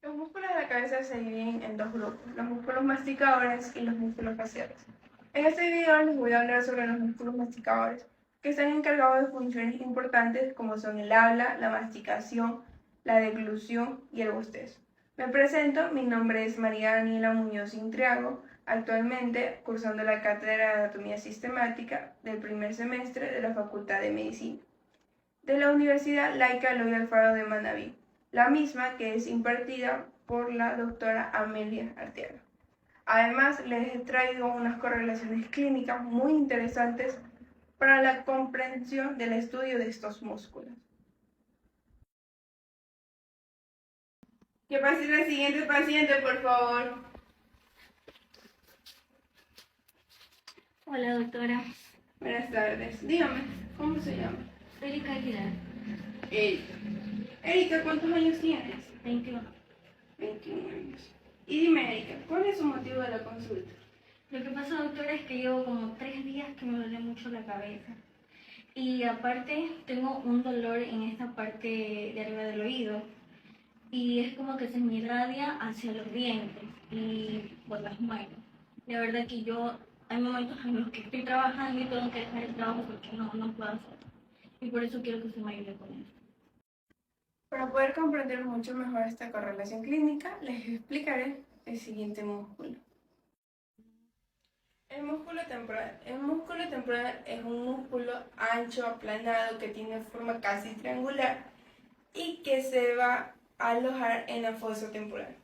Los músculos de la cabeza se dividen en dos grupos, los músculos masticadores y los músculos faciales. En este video les voy a hablar sobre los músculos masticadores, que están encargados de funciones importantes como son el habla, la masticación, la deglución y el bostezo. Me presento, mi nombre es María Daniela Muñoz Intriago, actualmente cursando la cátedra de Anatomía Sistemática del primer semestre de la Facultad de Medicina, de la Universidad Laica Eloy Alfaro de Manabí, la misma que es impartida por la doctora Amelia Arteaga. Además, les he traído unas correlaciones clínicas muy interesantes para la comprensión del estudio de estos músculos. Que pase la siguiente paciente, por favor. Hola, doctora. Buenas tardes. Dígame, ¿cómo se llama? Erika Aguilar, Erika. Erika, ¿cuántos años tienes? 21. 21 años. Y dime, Erika, ¿cuál es su motivo de la consulta? Lo que pasa, doctora, es que llevo como 3 días que me duele mucho la cabeza. Y aparte, tengo un dolor en esta parte de arriba del oído. Y es como que se me irradia hacia los dientes y por las manos. La verdad que hay momentos en los que estoy trabajando y tengo que dejar el trabajo porque no puedo hacerlo. Y por eso quiero que se me ayude con eso. Para poder comprender mucho mejor esta correlación clínica, les explicaré el siguiente músculo. El músculo temporal. El músculo temporal es un músculo ancho, aplanado, que tiene forma casi triangular y que se va a alojar en la fosa temporal.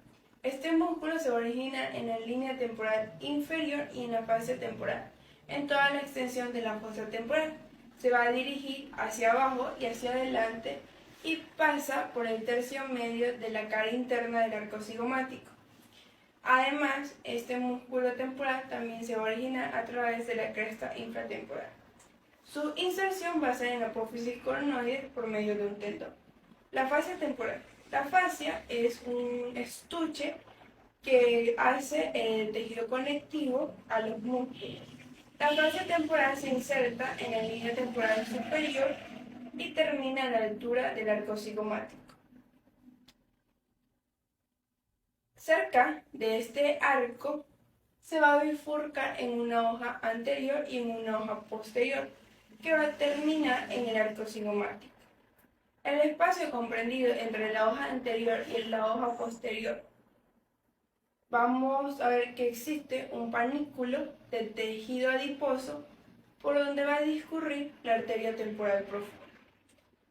Este músculo se origina en la línea temporal inferior y en la fascia temporal, en toda la extensión de la fosa temporal. Se va a dirigir hacia abajo y hacia adelante y pasa por el tercio medio de la cara interna del arco cigomático. Además, este músculo temporal también se va a originar a través de la cresta infratemporal. Su inserción va a ser en la apófisis coronoide por medio de un tendón. La fascia temporal. La fascia es un estuche que hace el tejido conectivo a los músculos. La fascia temporal se inserta en la línea temporal superior y termina a la altura del arco cigomático. Cerca de este arco se va a bifurcar en una hoja anterior y en una hoja posterior, que va a terminar en el arco cigomático. El espacio comprendido entre la hoja anterior y la hoja posterior, vamos a ver que existe un panículo de tejido adiposo por donde va a discurrir la arteria temporal profunda.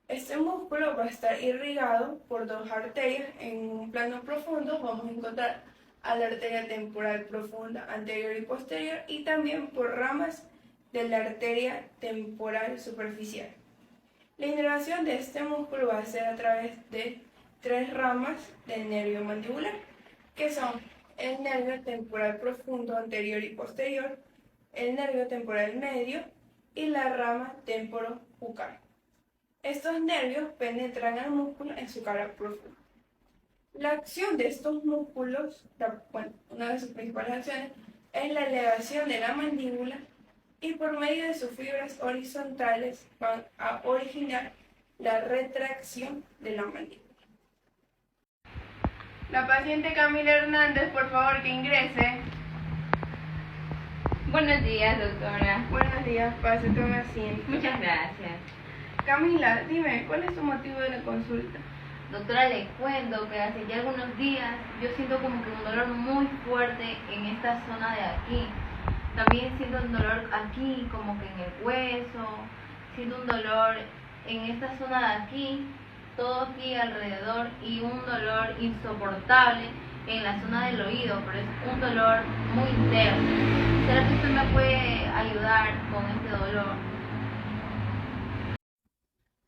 Este músculo va a estar irrigado por dos arterias. En un plano profundo vamos a encontrar a la arteria temporal profunda anterior y posterior, y también por ramas de la arteria temporal superficial. La inervación de este músculo va a ser a través de 3 ramas del nervio mandibular, que son el nervio temporal profundo anterior y posterior, el nervio temporal medio y la rama temporobucal. Estos nervios penetran al músculo en su cara profunda. La acción de estos músculos, una de sus principales acciones, es la elevación de la mandíbula, y por medio de sus fibras horizontales van a originar la retracción de la mandíbula. La paciente Camila Hernández, por favor, que ingrese. Buenos días, doctora. Buenos días, pase, tome asiento. Muchas gracias. Camila, dime, ¿cuál es tu motivo de la consulta? Doctora, le cuento que hace ya algunos días yo siento como que un dolor muy fuerte en esta zona de aquí. También siento un dolor aquí, como que en el hueso. Siento un dolor en esta zona de aquí, todo aquí alrededor, y un dolor insoportable en la zona del oído, pero es un dolor muy interno. ¿Será que usted me puede ayudar con este dolor?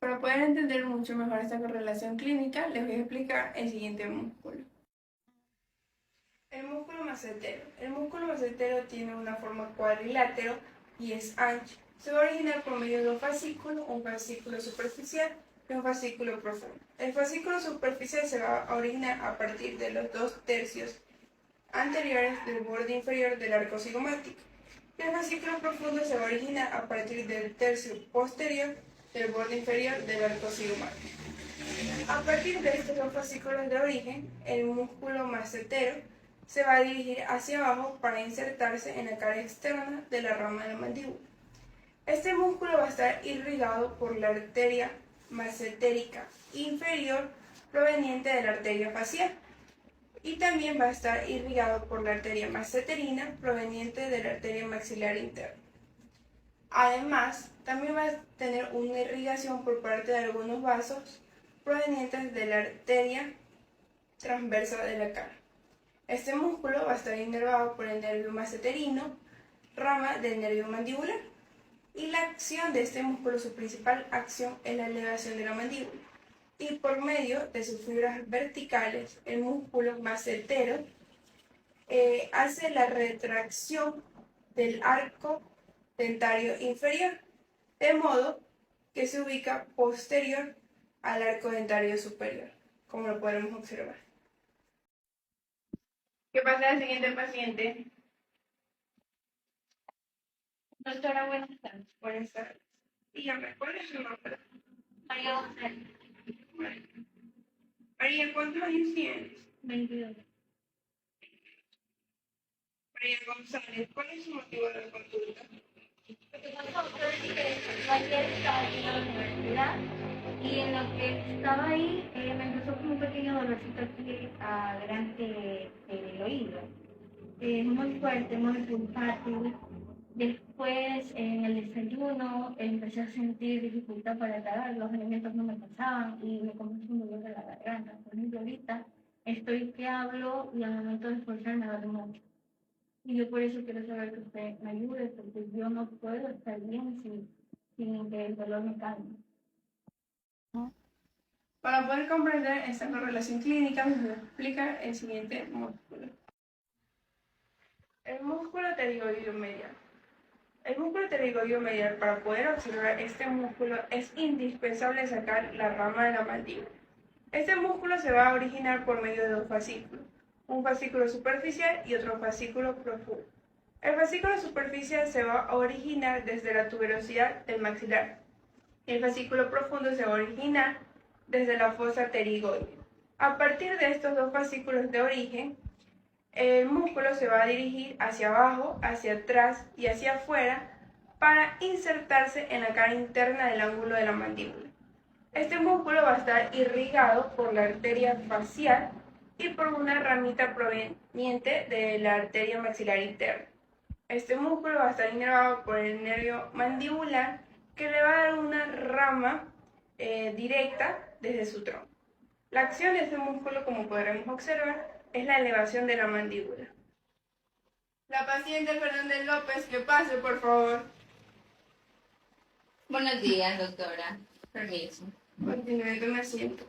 Para poder entender mucho mejor esta correlación clínica, les voy a explicar el siguiente músculo. El músculo macetero. El músculo macetero tiene una forma cuadrilátero y es ancho. Se va a originar por medio de dos fascículos, un fascículo superficial y un fascículo profundo. El fascículo superficial se va a originar a partir de los 2/3 anteriores del borde inferior del arco cigomático. Y el fascículo profundo se va a originar a partir del tercio posterior del borde inferior del arco cigomático. A partir de estos dos fascículos de origen, el músculo macetero se va a dirigir hacia abajo para insertarse en la cara externa de la rama de la mandíbula. Este músculo va a estar irrigado por la arteria macetérica inferior proveniente de la arteria facial y también va a estar irrigado por la arteria masseterina proveniente de la arteria maxilar interna. Además, también va a tener una irrigación por parte de algunos vasos provenientes de la arteria transversa de la cara. Este músculo va a estar inervado por el nervio masseterino, rama del nervio mandibular. Y la acción de este músculo, su principal acción es la elevación de la mandíbula. Y por medio de sus fibras verticales, el músculo macetero hace la retracción del arco dentario inferior, de modo que se ubica posterior al arco dentario superior, como lo podremos observar. ¿Qué pasa al siguiente paciente? Doctora, buenas tardes. Buenas tardes. Dígame, ¿cuál es su nombre? María González, María, ¿cuántos años tienes? 22. María González, ¿cuál es su motivo de la consulta? Lo que pasa, doctora, es que yo ayer estaba yendo a la universidad y en lo que estaba ahí me empezó con un pequeño dolorcito aquí adelante del oído. Muy fuerte, muy pulsátil. Después, en el desayuno, empecé a sentir dificultad para tragar, los alimentos no me pasaban y me comenzó un dolor de la garganta. Por ejemplo, ahorita estoy que hablo y al momento de esforzarme me duele mucho. Y yo por eso quiero saber que usted me ayude, porque yo no puedo estar bien sin que el dolor me calme. Para poder comprender esta correlación clínica, me voy a explicar el siguiente músculo. El músculo pterigoideo medial. El músculo pterigoideo medial, para poder observar este músculo, es indispensable sacar la rama de la mandíbula. Este músculo se va a originar por medio de dos fascículos, un fascículo superficial y otro fascículo profundo. El fascículo superficial se va a originar desde la tuberosidad del maxilar. El fascículo profundo se va a originar desde la fosa pterigoidea. A partir de estos dos fascículos de origen, el músculo se va a dirigir hacia abajo, hacia atrás y hacia afuera para insertarse en la cara interna del ángulo de la mandíbula. Este músculo va a estar irrigado por la arteria facial y por una ramita proveniente de la arteria maxilar interna. Este músculo va a estar inervado por el nervio mandibular que le va a dar una rama directa desde su tronco. La acción de este músculo, como podremos observar, es la elevación de la mandíbula. La paciente Fernández López, que pase, por favor. Buenos días, doctora. Permiso. Continúe, tome asiento.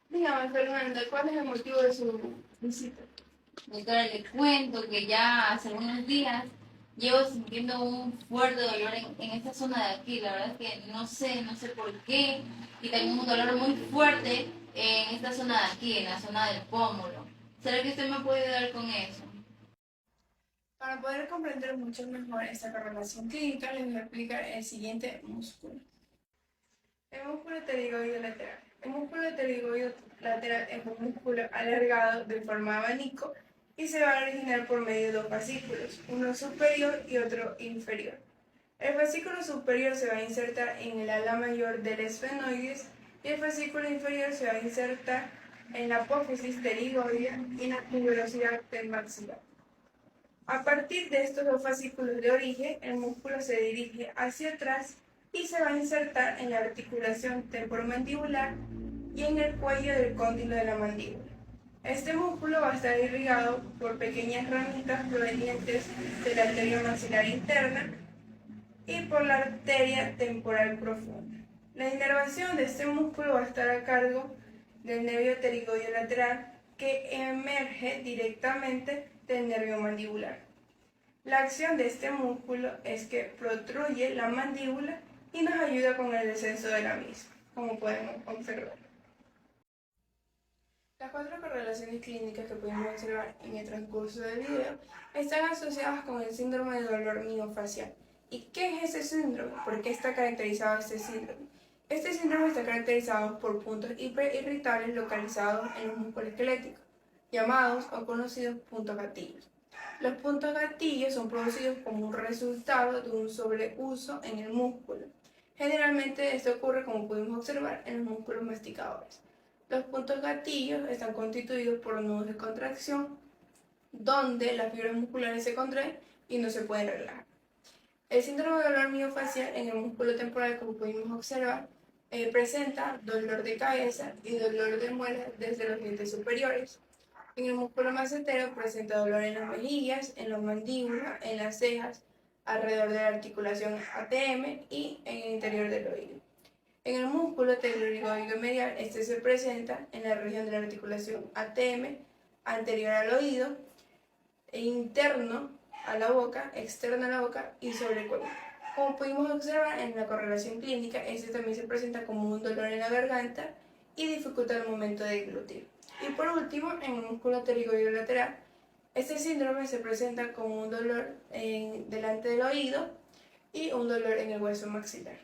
Dígame, Fernanda, ¿cuál es el motivo de su visita? Doctora, le cuento que ya hace unos días llevo sintiendo un fuerte dolor en esta zona de aquí. La verdad es que no sé por qué. Y también un dolor muy fuerte en esta zona de aquí, en la zona del pómulo. ¿Será que usted me puede ayudar con eso? Para poder comprender mucho mejor esta correlación clínica, les voy a explicar el siguiente músculo. El músculo pterigoideo lateral. El músculo pterigoideo lateral es un músculo alargado de forma de abanico y se va a originar por medio de dos fascículos, uno superior y otro inferior. El fascículo superior se va a insertar en el ala mayor del esfenoides y el fascículo inferior se va a insertar en la apófisis pterigoidea y en la tuberosidad del maxilar. A partir de estos dos fascículos de origen, el músculo se dirige hacia atrás y se va a insertar en la articulación temporomandibular y en el cuello del cóndilo de la mandíbula. Este músculo va a estar irrigado por pequeñas ramitas provenientes de la arteria maxilar interna y por la arteria temporal profunda. La inervación de este músculo va a estar a cargo del nervio pterigoideo lateral que emerge directamente del nervio mandibular. La acción de este músculo es que protruye la mandíbula y nos ayuda con el descenso de la misma, como podemos observar. Las cuatro correlaciones clínicas que podemos observar en el transcurso del video están asociadas con el síndrome de dolor miofascial. ¿Y qué es ese síndrome? ¿Por qué está caracterizado este síndrome? Este síndrome está caracterizado por puntos hiperirritables localizados en los músculos esqueléticos, llamados o conocidos puntos gatillos. Los puntos gatillos son producidos como un resultado de un sobreuso en el músculo. Generalmente esto ocurre, como pudimos observar, en los músculos masticadores. Los puntos gatillos están constituidos por nudos de contracción, donde las fibras musculares se contraen y no se pueden relajar. El síndrome de dolor miofacial en el músculo temporal, como pudimos observar, presenta dolor de cabeza y dolor de muelas desde los dientes superiores. En el músculo macetero presenta dolor en las mejillas, en la mandíbula, en las cejas, alrededor de la articulación ATM y en el interior del oído. En el músculo teclorigoide medial, este se presenta en la región de la articulación ATM, anterior al oído, e interno a la boca, externo a la boca y sobre el cuello. Como pudimos observar en la correlación clínica, este también se presenta como un dolor en la garganta y dificulta el momento de deglutir. Y por último, en el músculo pterigoideo lateral, este síndrome se presenta como un dolor delante del oído y un dolor en el hueso maxilar.